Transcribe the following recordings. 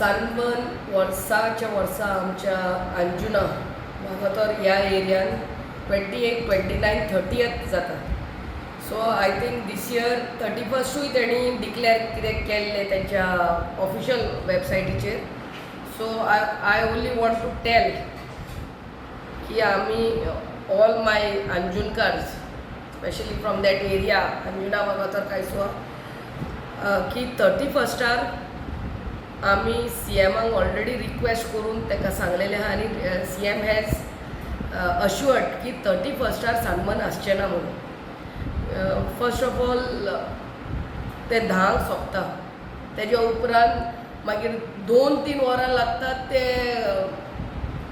सानमन वर्साच्या वर्सा आमच्या अंजुना वागातोर ह्या एरियान 28, 29, 30th जाता. So I think this year 31st तेणी डिक्लेअर कितें केल्लें तेंच्या ऑफिशियल वेबसायटीचेर. So I only want to tell की आमी ऑल माय अंजुनकार्स specially from that area Anjuna Vagator कांयसुआ की 31स्टार आमी CMाक ऑलरेडी रिक्वेस्ट करून ताका सांगलेलें आहा आनी CM हॅज अश्युअर्ड की 31स्टार सानमन आसचें ना म्हणून. फर्स्ट ऑफ ऑल ते 10 सोंपता, तेज्या उपरांत मागीर 2-3 वरां लागतात ते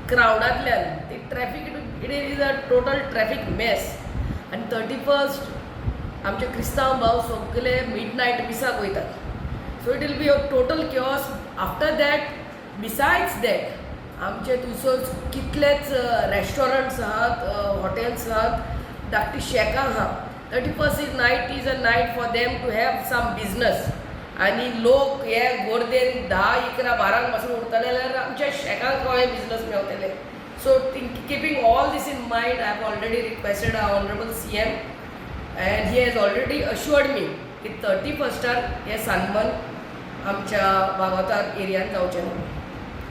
क्रावडांतल्यान ती traffic. It is a total traffic mess. आनी 31st आमचे क्रिस्तांव भाव सगळे मिडनायट मिसाक वयतात. So it will be a total chaos. After that besides that आमचे थंयसर कितलेच रेस्टॉरंट्स आहात, हॉटेल्स आहात, धाकटी शेकां आहा. 31st night is a night for them to have some business. आनी लोक हे गर्देन 10, 11, 12 पासून उरतले जाल्यार आमच्या शेकांक खंय बिजनस मेवतले. So keeping all this in mind I have already requested our honourable CM and he has already assured me की 31स्टार हे सानमन आमच्या वागातोर एरियान जावचें ना.